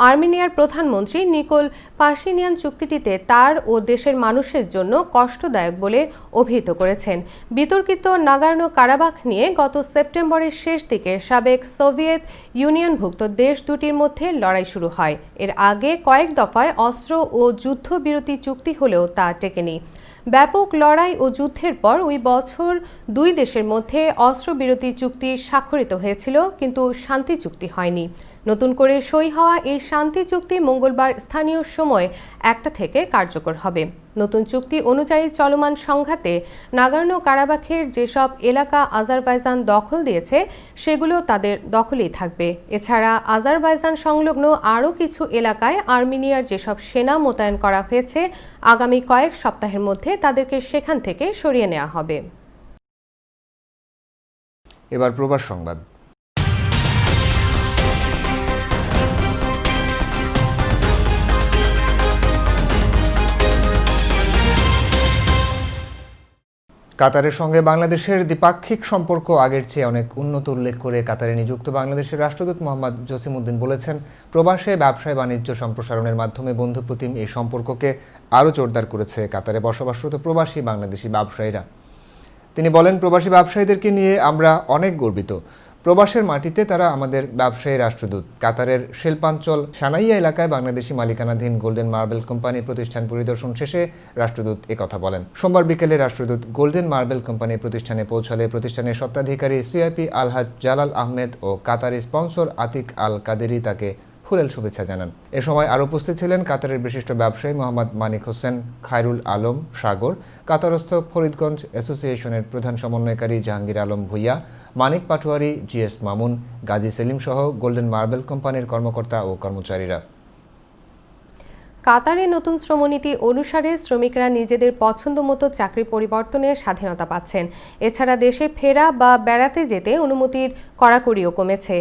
আর্মেনিয়ার প্রধানমন্ত্রী নিকোল পাশিনিয়ান চুক্তিটিতে তার ও দেশের মানুষের জন্য কষ্টদায়ক বলে অভিহিত করেছেন। বিতর্কিত নাগোর্নো কারাবাখ নিয়ে গত সেপ্টেম্বরের শেষ দিকে সাবেক সোভিয়েত ইউনিয়নভুক্ত দেশ দুটির মধ্যে লড়াই শুরু হয়। এর আগে কয়েক দফায় অস্ত্র ও যুদ্ধবিরতি চুক্তি হলেও তা টেকেনি। ব্যাপক লড়াই ও যুদ্ধের পর ওই বছর দুই দেশের মধ্যে অস্ত্রবিরতি চুক্তি স্বাক্ষরিত হয়েছিল, কিন্তু শান্তি চুক্তি হয়নি। নতুন করে সই হওয়া এই শান্তি চুক্তি মঙ্গলবার স্থানীয় সময় 1টা থেকে কার্যকর হবে। নতুন চুক্তি অনুযায়ী চলমান সংঘাতে নাগোর্নো কারাবাখের যেসব এলাকা আজারবাইজান দখল দিয়েছে সেগুলো তাদের দখলেই থাকবে। এছাড়া আজারবাইজান সংলগ্ন আরও কিছু এলাকায় আর্মেনিয়ার যেসব সেনা মোতায়েন করা হয়েছে আগামী কয়েক সপ্তাহের মধ্যে তাদেরকে সেখান থেকে সরিয়ে নেওয়া হবে। এবার প্রবাস সংবাদ। কাতারের সঙ্গে বাংলাদেশের দ্বিপাক্ষিক সম্পর্ক আগের চেয়ে অনেক উন্নত উল্লেখ করে কাতারে নিযুক্ত বাংলাদেশের রাষ্ট্রদূত মোহাম্মদ জসিমউদ্দিন বলেছেন, প্রবাসে ব্যবসায় বাণিজ্য সম্প্রসারণের মাধ্যমে বন্ধুপ্রতিম এই সম্পর্ককে আরও জোরদার করেছে কাতারে বসবাসরত প্রবাসী বাংলাদেশি ব্যবসায়ীরা। তিনি বলেন, প্রবাসী ব্যবসায়ীদেরকে নিয়ে আমরা অনেক গর্বিত। প্রবাসের মাটিতে তারা আমাদের ব্যবসায়ী রাষ্ট্রদূত। কাতারের শিল্পাঞ্চল সানাইয়া এলাকায় বাংলাদেশি মালিকানাধীন গোল্ডেন মার্বেল কোম্পানি প্রতিষ্ঠান পরিদর্শন শেষে রাষ্ট্রদূত একথা বলেন। সোমবার বিকেলে রাষ্ট্রদূত গোল্ডেন মার্বেল কোম্পানি প্রতিষ্ঠানে পৌঁছালে প্রতিষ্ঠানের স্বত্বাধিকারী সিআইপি আলহাজ জালাল আহমেদ ও কাতারি স্পন্সর আতিক আল কাদেরি তাকে ফুলেল শুভেচ্ছা জানান। এ সময় আরও উপস্থিত ছিলেন কাতারের বিশিষ্ট ব্যবসায়ী মোহাম্মদ মানিক হোসেন, খায়রুল আলম সাগর, কাতারস্থ ফরিদগঞ্জ অ্যাসোসিয়েশনের প্রধান সমন্বয়কারী জাহাঙ্গীর আলম ভুইয়া, মানিক পাটোয়ারি, জিএস মামুন, গাজী সেলিম সহ গোল্ডেন মার্বেল কোম্পানির কর্মকর্তা ও কর্মচারীরা। কাতারে নতুন শ্রমনীতি অনুসারে শ্রমিকরা নিজেদের পছন্দ মতো চাকরি পরিবর্তনের স্বাধীনতা পাচ্ছেন। এছাড়া দেশে ফেরা বা বেড়াতে যেতে অনুমতির কড়াকড়িও কমেছে।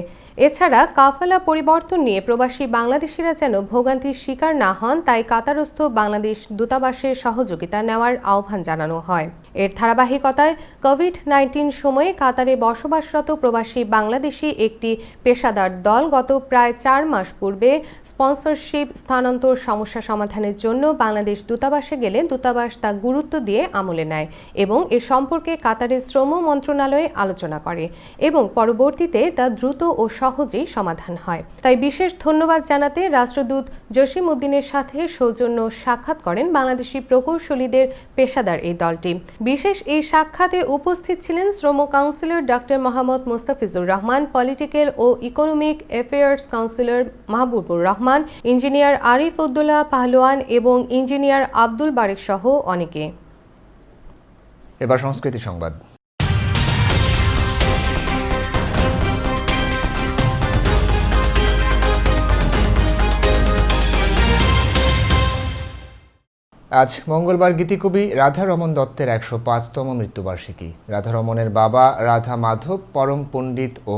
এছাড়া কাফালা পরিবর্তন নিয়ে প্রবাসী বাংলাদেশিরা যেন ভোগান্তির শিকার না হন, তাই কাতারস্থ বাংলাদেশ দূতাবাসের সহযোগিতা নেওয়ার আহ্বান জানানো হয়। এর ধারাবাহিকতায় কোভিড-19 সময়ে কাতারে বসবাসরত প্রবাসী বাংলাদেশি একটি পেশাদার দল গত প্রায় 4 মাস পূর্বে স্পন্সরশিপ স্থানান্তর সমস্যা সমাধানের জন্য বাংলাদেশ দূতাবাসে গেলে দূতাবাস তা গুরুত্ব দিয়ে আমলে নেয় এবং এ সম্পর্কে কাতারের শ্রম মন্ত্রণালয়ে আলোচনা করে এবং পরবর্তীতে তা দ্রুত ও সহজেই সমাধান হয়। তাই বিশেষ ধন্যবাদ জানাতে রাষ্ট্রদূত জসিমউদ্দিনের সাথে সৌজন্য সাক্ষাৎ করেন বাংলাদেশি প্রকৌশলীদের পেশাদার এই দলটি। বিশেষ এই সাক্ষাতে উপস্থিত ছিলেন শ্রম counsellor doctor Mohammad Mustafizur Rahman, political ও economic affairs counsellor Mahbubur Rahman, engineer Arif Uddoula Pahloan এবং ইঞ্জিনিয়ার আব্দুল বারেক সহ অনেকে। এবার সংস্কৃতি সংবাদ। আজ মঙ্গলবার গীতিকবি রাধারমণ দত্তের ১০৫তম মৃত্যুবার্ষিকী। রাধারমণের বাবা রাধা মাধব পরম পণ্ডিত ও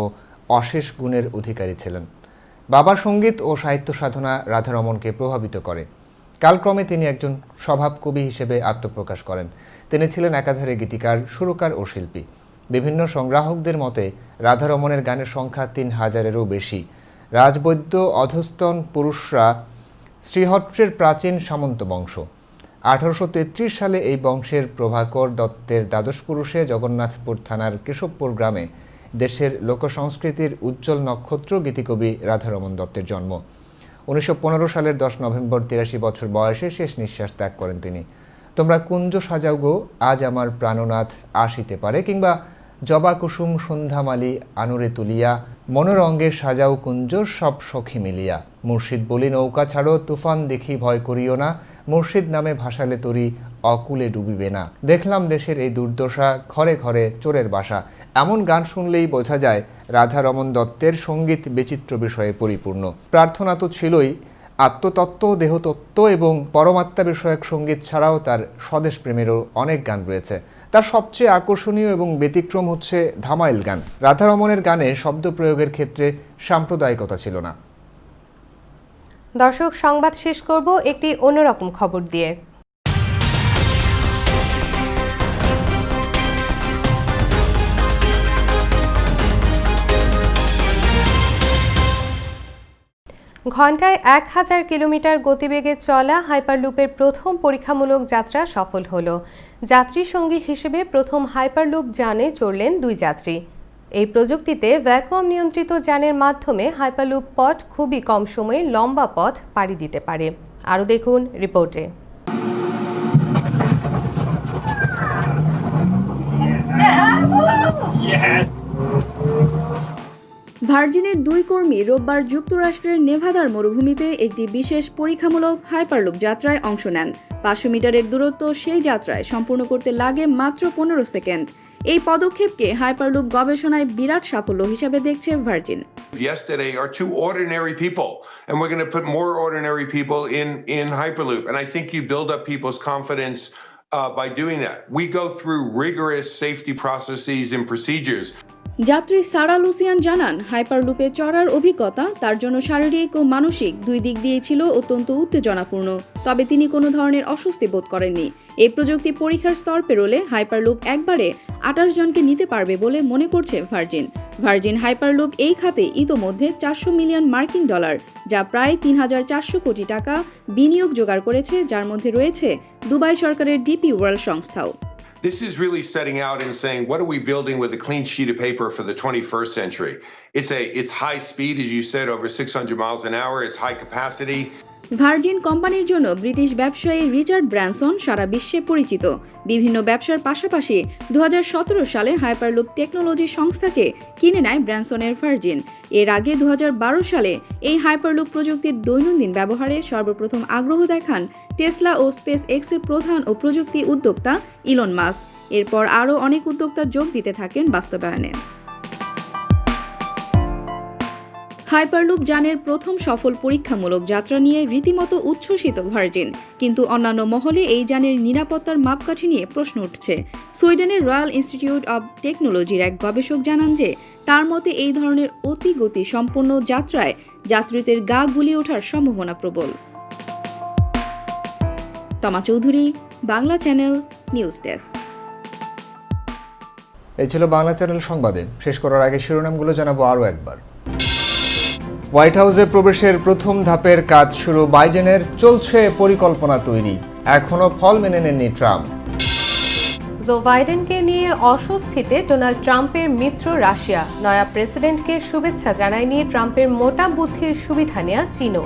অশেষ গুণের অধিকারী ছিলেন। বাবার সঙ্গীত ও সাহিত্য সাধনা রাধারমণকে প্রভাবিত করে। কালক্রমে তিনি একজন স্বভাব কবি হিসেবে আত্মপ্রকাশ করেন। তিনি ছিলেন একাধারে গীতিকার, সুরকার ও শিল্পী। বিভিন্ন সংগ্রাহকদের মতে রাধারমণের গানের সংখ্যা ৩,০০০-এরও বেশি। রাজবৈদ্য অধস্তন পুরুষরা শ্রীহট্টের প্রাচীন সামন্ত বংশ। ১৮৩৩ সালে এই বংশের প্রভাকর দত্তের দ্বাদশ পুরুষে জগন্নাথপুর থানার কেশবপুর গ্রামে দেশের লোকসংস্কৃতির উজ্জ্বল নক্ষত্র গীতিকবি রাধারমণ দত্তের জন্ম। ১৯১৫ সালের ১০ নভেম্বর ৮৩ বছর বয়সে শেষ নিঃশ্বাস ত্যাগ করেন তিনি। তোমরা কুঞ্জ সাজাও গো আজ আমার প্রাণনাথ আসিতে পারে, কিংবা জবা কুসুম সন্ধ্যামালি আনুরে তুলিয়া মনোরঙ্গে সাজাও কুঞ্জ সব সখী মিলিয়া। মুর্শিদ বলি নৌকা ছাড়ো তুফান দেখি ভয় করিও না, মুর্শিদ নামে ভাসালে তরি অকুলে ডুবিবে না। দেখলাম দেশের এই দুর্দশা, ঘরে ঘরে চোরের বাসা। এমন গান শুনলেই বোঝা যায় রাধারমণ দত্তের সঙ্গীত বিচিত্র বিষয়ে পরিপূর্ণ। প্রার্থনা তো ছিলই, আত্মতত্ত্ব, দেহতত্ত্ব এবং পরমাত্মা বিষয়ক সঙ্গীত ছাড়াও তার স্বদেশ প্রেমেরও অনেক গান রয়েছে। তার সবচেয়ে আকর্ষণীয় এবং ব্যতিক্রম হচ্ছে ধামাইল গান। রাধারমণের গানে শব্দ প্রয়োগের ক্ষেত্রে সাম্প্রদায়িকতা ছিল না। দর্শক, সংবাদ শেষ করব একটি অন্যরকম খবর দিয়ে। ঘণ্টায় ১,০০০ কিলোমিটার গতিবেগে চলা হাইপারলুপের প্রথম পরীক্ষামূলক যাত্রা সফল হলো। যাত্রী সঙ্গী হিসেবে প্রথম হাইপারলুপ যানে চড়লেন ২ যাত্রী। এই প্রযুক্তিতে ভ্যাকুয়াম নিয়ন্ত্রিত যানের মাধ্যমে হাইপারলুপ পথ খুবই কম সময়ে লম্বা পথ পাড়ি দিতে পারে। আরও দেখুন রিপোর্টে। ভার্জিনের ২ কর্মী রোববার যুক্তরাষ্ট্রের নেভাদার মরুভূমিতে একটি বিশেষ পরীক্ষামূলক হাইপারলুপ যাত্রায় অংশ নেন। ৫০০ মিটারের দূরত্ব সেই যাত্রায় সম্পূর্ণ করতে লাগে মাত্র ১৫ সেকেন্ড। এই পদক্ষেপকে হাইপারলুপ গবেষণায় বিরাট সাফল্য হিসেবে দেখছে virgin. Yesterday are two ordinary people, and we're going to put more ordinary people in Hyperloop, and I think you build up people's confidence by doing that. We go through rigorous safety processes and procedures. যাত্রী সারা Lucien জানান, হাইপারলুপে চড়ার অভিজ্ঞতা তার জন্য শারীরিক ও মানসিক দুই দিক দিয়েই ছিল অত্যন্ত উত্তেজনাপূর্ণ। তবে তিনি কোনো ধরনের অস্বস্তি বোধ করেননি। এই প্রযুক্তি পরীক্ষার স্তর পেরোলে হাইপারলুপ একবারে ২৮ জনকে নিতে পারবে বলে মনে করছে ভার্জিন। ভার্জিন হাইপারলুপ এই খাতে ইতোমধ্যে ৪০০ মিলিয়ন মার্কিন ডলার, যা প্রায় ৩,৪০০ কোটি টাকা বিনিয়োগ জোগাড় করেছে, যার মধ্যে রয়েছে দুবাই সরকারের ডিপি ওয়ার্ল্ড সংস্থাও। This is really setting out and saying, what are we building with a clean sheet of paper for the 21st century? It's high speed, as you said, over 600 miles an hour. It's high capacity. Virgin কোম্পানির জন্য British ব্যবসায়ী Richard Branson সারা বিশ্বে পরিচিত। বিভিন্ন ব্যবসার পাশাপাশি ২০১৭ সালে hyperloop technology সংস্থাকে কিনে নেয় ব্র্যানসনের ভার্জিন। এর আগে ২০১২ সালে এই হাইপারলুপ প্রযুক্তির দৈনন্দিন ব্যবহারে সর্বপ্রথম আগ্রহ দেখান টেসলা ও স্পেস এক্সের প্রধান ও প্রযুক্তি উদ্যোক্তা ইলন মাস্ক। এরপর আরও অনেক উদ্যোক্তা যোগ দিতে থাকেন বাস্তবায়নে। হাইপারলুপ যানের প্রথম সফল পরীক্ষামূলক যাত্রা নিয়ে রীতিমতো উচ্ছ্বসিত ভার্জিন, কিন্তু অন্যান্য মহলে এই যানের নিরাপত্তার মাপকাঠি নিয়ে প্রশ্ন উঠছে। সুইডেনের রয়্যাল ইনস্টিটিউট অব টেকনোলজির এক গবেষক জানান যে তার মতে এই ধরনের অতি গতি সম্পন্ন যাত্রায় যাত্রীদের গা গুলিয়ে ওঠার সম্ভাবনা প্রবল। তমা Chowdhury, Bangla channel, news desk. এই ছিল বাংলা চ্যানেল সংবাদে। শেষ করার আগে শিরোনামগুলো জানাবো আরও একবার। হোয়াইট হাউসে প্রবেশের প্রথম ধাপের কাজ শুরু বাইডেনের, চলছে পরিকল্পনা তৈরি। এখনো ফল মেনে নেননি ট্রাম্প। জো বাইডেনকে নিয়ে অস্বস্তিতে ডোনাল্ড ট্রাম্পের মিত্র রাশিয়া। নয়া প্রেসিডেন্টকে শুভেচ্ছা জানায়নি ট্রাম্পের মোটা বুদ্ধির সুবিধা নেয়া চীনও।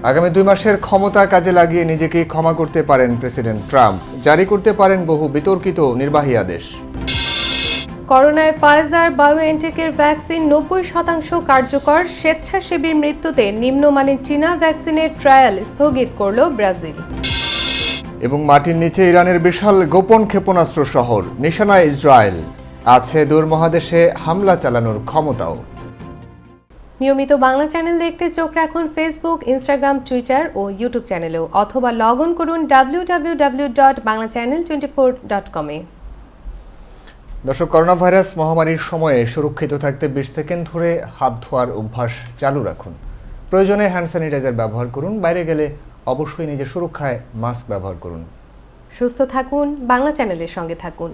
আগামী ২ মাসের ক্ষমতা কাজে লাগিয়ে নিজেকে ক্ষমা করতে পারেন প্রেসিডেন্ট ট্রাম্প, জারি করতে পারেন বহু বিতর্কিত নির্বাহী আদেশ। করোনায় ফাইজার বায়োএনটেকের ভ্যাকসিন ৯০% কার্যকর। স্বেচ্ছাসেবীর মৃত্যুতে নিম্নমানের চীনা ভ্যাকসিনের ট্রায়াল স্থগিত করল ব্রাজিল। এবং মাটির নিচে ইরানের বিশাল গোপন ক্ষেপণাস্ত্র শহর, নিশানায় ইসরায়েল। আছে দূর মহাদেশে হামলা চালানোর ক্ষমতাও। নিয়মিত বাংলা চ্যানেল দেখতে চোখ রাখুন ফেসবুক, ইনস্টাগ্রাম, টুইটার ও ইউটিউব চ্যানেলেও, অথবা লগ অন করুন www.banglachannel24.com এ। দর্শক, করোনা ভাইরাস মহামারীর সময়ে সুরক্ষিত থাকতে 20 সেকেন্ড ধরে হাত ধোয়ার অভ্যাস চালু রাখুন। প্রয়োজনে হ্যান্ড স্যানিটাইজার ব্যবহার করুন। বাইরে গেলে অবশ্যই নিজের সুরক্ষায় মাস্ক ব্যবহার করুন। সুস্থ থাকুন, বাংলা চ্যানেলের সঙ্গে থাকুন।